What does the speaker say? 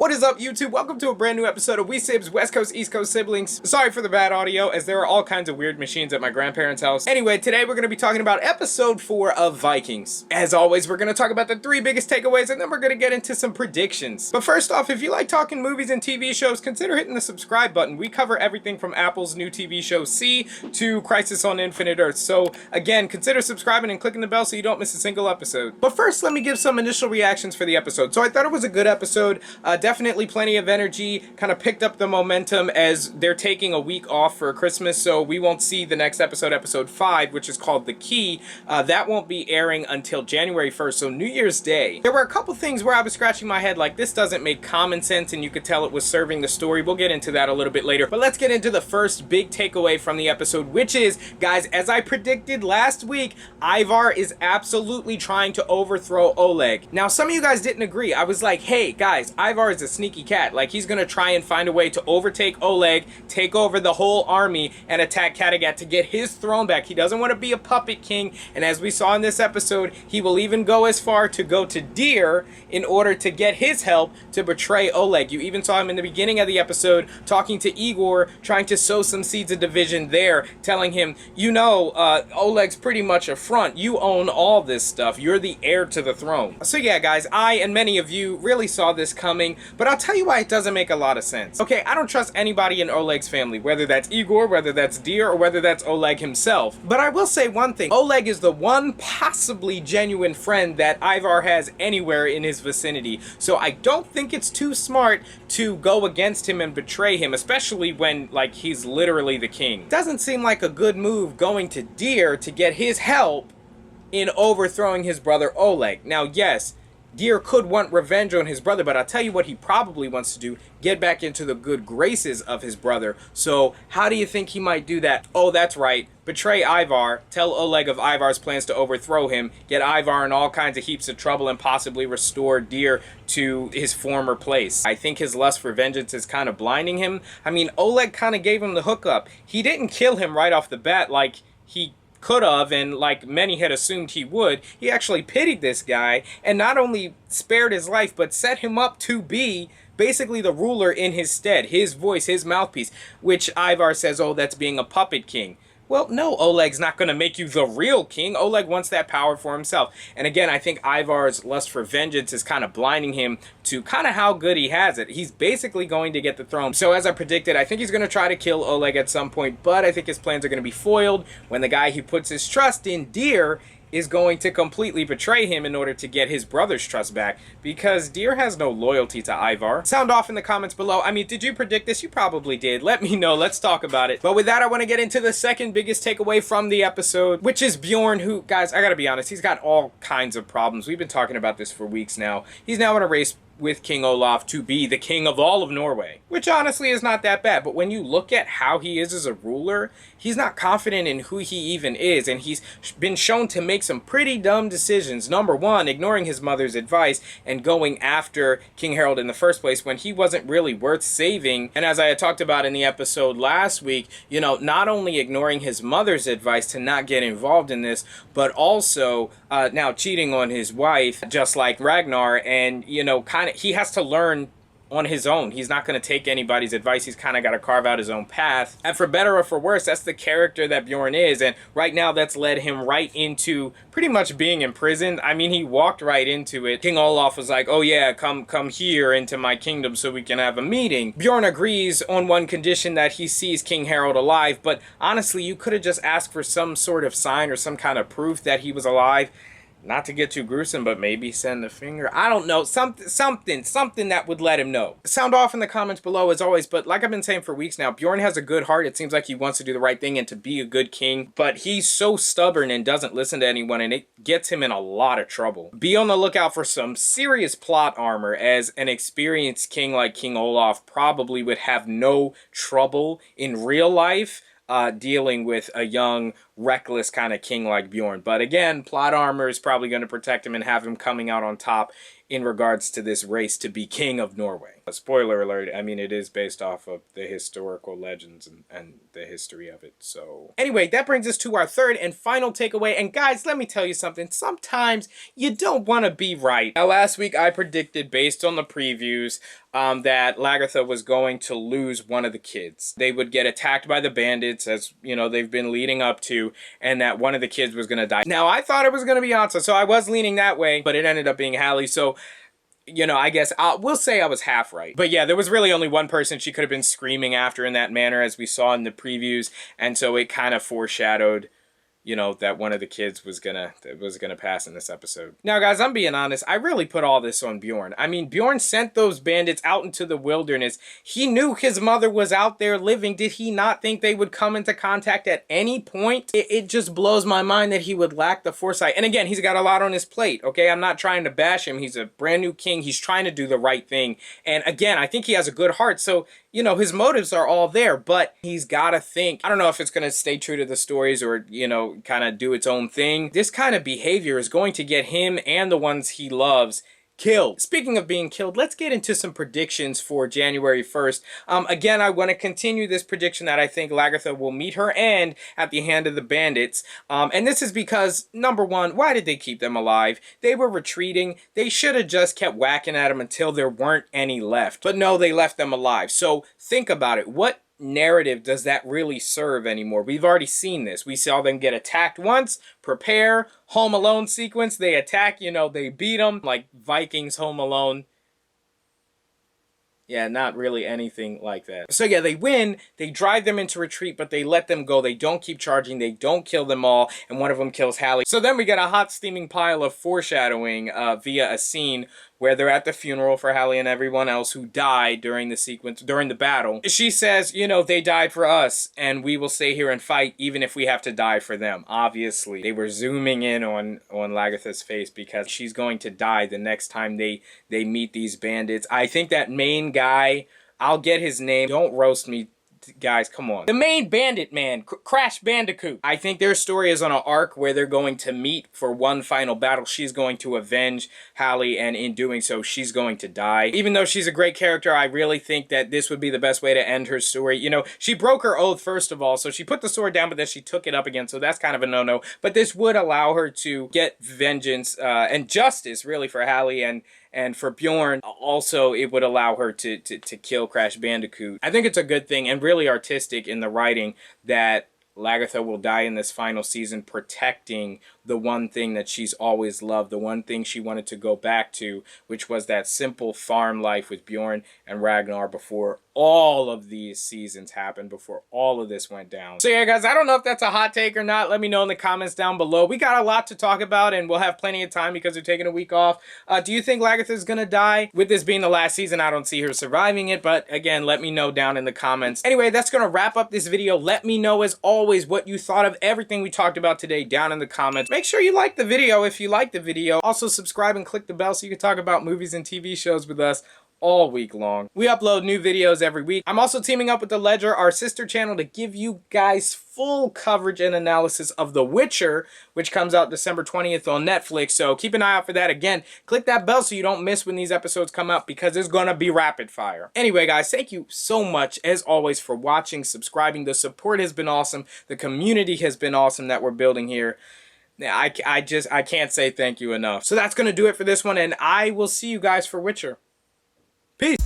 What is up, YouTube? Welcome to a brand new episode of SIBZ, West Coast, East Coast Siblings. Sorry for the bad audio, as there are all kinds of weird machines at my grandparents' house. Anyway, today we're going to be talking about episode 4 of Vikings. As always, we're going to talk about the 3 biggest takeaways, and then we're going to get into some predictions. But first off, if you like talking movies and TV shows, consider hitting the subscribe button. We cover everything from Apple's new TV show C to Crisis on Infinite Earths. So again, consider subscribing and clicking the bell so you don't miss a single episode. But first, let me give some initial reactions for the episode. So I thought it was a good episode. Definitely plenty of energy, kind of picked up the momentum as they're taking a week off for Christmas, so we won't see the next episode, episode 5, which is called The Key. That won't be airing until January 1st, so New Year's Day. There were a couple things where I was scratching my head like, this doesn't make common sense, and you could tell it was serving the story. We'll get into that a little bit later, but let's get into the first big takeaway from the episode, which is, guys, as I predicted last week, Ivar is absolutely trying to overthrow Oleg. Now, some of you guys didn't agree. I was like, hey, guys, Ivar is a sneaky cat. Like, he's gonna try and find a way to overtake Oleg, take over the whole army, and attack Kattegat to get his throne back. He doesn't want to be a puppet king, and as we saw in this episode, he will even go as far to go to Deer in order to get his help to betray Oleg. You even saw him in the beginning of the episode talking to Igor, trying to sow some seeds of division there, telling him, you know, Oleg's pretty much a front. You own all this stuff. You're the heir to the throne. So yeah, guys, I and many of you really saw this coming, but I'll tell you why it doesn't make a lot of sense. Okay, I don't trust anybody in Oleg's family, whether that's Igor, whether that's Deer, or whether that's Oleg himself. But I will say one thing. Oleg is the one possibly genuine friend that Ivar has anywhere in his vicinity. So I don't think it's too smart to go against him and betray him, especially when, like, he's literally the king. Doesn't seem like a good move going to Deer to get his help in overthrowing his brother Oleg. Now, yes, Deer could want revenge on his brother, but I'll tell you what he probably wants to do, get back into the good graces of his brother. So how do you think he might do that? Oh, that's right. Betray Ivar, tell Oleg of Ivar's plans to overthrow him, get Ivar in all kinds of heaps of trouble, and possibly restore Deer to his former place. I think his lust for vengeance is kind of blinding him. I mean, Oleg kind of gave him the hookup. He didn't kill him right off the bat like he could have, and like many had assumed he would. He actually pitied this guy and not only spared his life, but set him up to be basically the ruler in his stead, his voice, his mouthpiece, which Ivar says, oh, that's being a puppet king. Well, no, Oleg's not going to make you the real king. Oleg wants that power for himself. And again, I think Ivar's lust for vengeance is kind of blinding him to kind of how good he has it. He's basically going to get the throne. So as I predicted, I think he's going to try to kill Oleg at some point, but I think his plans are going to be foiled when the guy he puts his trust in, Deer, is going to completely betray him in order to get his brother's trust back, because Deer has no loyalty to Ivar. Sound off in the comments below. I mean, did you predict this? You probably did. Let me know. Let's talk about it. But with that, I want to get into the second biggest takeaway from the episode, which is Bjorn, who, guys, I gotta be honest, he's got all kinds of problems. We've been talking about this for weeks now. He's now in a race with King Olaf to be the king of all of Norway, which honestly is not that bad. But when you look at how he is as a ruler, he's not confident in who he even is, and he's been shown to make some pretty dumb decisions. Number one, ignoring his mother's advice and going after King Harold in the first place when he wasn't really worth saving. And as I had talked about in the episode last week, you know, not only ignoring his mother's advice to not get involved in this, but also now cheating on his wife, just like Ragnar, and, you know, he has to learn on his own. He's not going to take anybody's advice. He's kind of got to carve out his own path. And for better or for worse, that's the character that Bjorn is. And right now, that's led him right into pretty much being imprisoned. I mean, he walked right into it. King Olaf was like, oh yeah, come here into my kingdom so we can have a meeting. Bjorn agrees on one condition, that he sees King Harold alive. But honestly, you could have just asked for some sort of sign or some kind of proof that he was alive. Not to get too gruesome, but maybe send a finger. I don't know. Something that would let him know. Sound off in the comments below as always. But like I've been saying for weeks now, Bjorn has a good heart. It seems like he wants to do the right thing and to be a good king. But he's so stubborn and doesn't listen to anyone, and it gets him in a lot of trouble. Be on the lookout for some serious plot armor, as an experienced king like King Olaf probably would have no trouble in real life dealing with a young, reckless kind of king like Bjorn. But again, plot armor is probably going to protect him and have him coming out on top in regards to this race to be king of Norway. A spoiler alert, I mean, it is based off of the historical legends and the history of it. So anyway, that brings us to our third and final takeaway. And guys, let me tell you something. Sometimes you don't want to be right. Now, last week I predicted, based on the previews, that Lagertha was going to lose one of the kids. They would get attacked by the bandits, as you know they've been leading up to, and that one of the kids was going to die. Now, I thought it was going to be Ansa, so I was leaning that way, but it ended up being Hallie. So, you know, I guess we'll say I was half right. But yeah, there was really only one person she could have been screaming after in that manner, as we saw in the previews, and so it kind of foreshadowed, you know, that one of the kids was gonna pass in this episode. Now, guys, I'm being honest. I really put all this on Bjorn. I mean, Bjorn sent those bandits out into the wilderness. He knew his mother was out there living. Did he not think they would come into contact at any point? It just blows my mind that he would lack the foresight. And again, he's got a lot on his plate, okay? I'm not trying to bash him. He's a brand new king. He's trying to do the right thing. And again, I think he has a good heart. So, you know, his motives are all there, but he's got to think. I don't know if it's going to stay true to the stories or, you know, kind of do its own thing. This kind of behavior is going to get him and the ones he loves killed. Speaking of being killed, let's get into some predictions for January 1st. Again, I want to continue this prediction that I think Lagertha will meet her end at the hand of the bandits. And this is because, number one, why did they keep them alive? They were retreating. They should have just kept whacking at them until there weren't any left. But no, they left them alive. So think about it. What narrative does that really serve anymore? We've already seen this. We saw them get attacked once, prepare, Home Alone sequence, they attack, you know, they beat them, like Vikings Home Alone. Yeah, not really anything like that. So yeah, they win, they drive them into retreat, but they let them go. They don't keep charging, they don't kill them all, and one of them kills Hallie. So then we get a hot steaming pile of foreshadowing via a scene where they're at the funeral for Hallie and everyone else who died during the sequence, during the battle. She says, you know, they died for us, and we will stay here and fight even if we have to die for them. Obviously, they were zooming in on Lagertha's face because she's going to die the next time they meet these bandits. I think that main guy, I'll get his name, don't roast me, guys, come on. The main bandit man, Crash Bandicoot. I think their story is on an arc where they're going to meet for one final battle. She's going to avenge Hallie, and in doing so, she's going to die. Even though she's a great character, I really think that this would be the best way to end her story. You know, she broke her oath, first of all, so she put the sword down, but then she took it up again, so that's kind of a no-no. But this would allow her to get vengeance and justice, really, for Hallie and for Bjorn. Also, it would allow her to kill Crash Bandicoot. I think it's a good thing and really artistic in the writing that Lagertha will die in this final season protecting the one thing that she's always loved, the one thing she wanted to go back to, which was that simple farm life with Bjorn and Ragnar before all of these seasons happened, before all of this went down. So yeah, guys, I don't know if that's a hot take or not. Let me know in the comments down below. We got a lot to talk about, and we'll have plenty of time because we're taking a week off. Do you think Lagertha's gonna die? With this being the last season, I don't see her surviving it, but again, let me know down in the comments. Anyway, that's gonna wrap up this video. Let me know, as always, what you thought of everything we talked about today down in the comments. Make sure you like the video if you like the video. Also, subscribe and click the bell so you can talk about movies and TV shows with us all week long. We upload new videos every week. I'm also teaming up with The Ledger, our sister channel, to give you guys full coverage and analysis of The Witcher, which comes out December 20th on Netflix. So keep an eye out for that. Again, click that bell so you don't miss when these episodes come out, because it's gonna be rapid fire. Anyway, guys, thank you so much, as always, for watching, subscribing. The support has been awesome. The community has been awesome that we're building here. I can't say thank you enough. So that's gonna do it for this one, and I will see you guys for Witcher. Peace.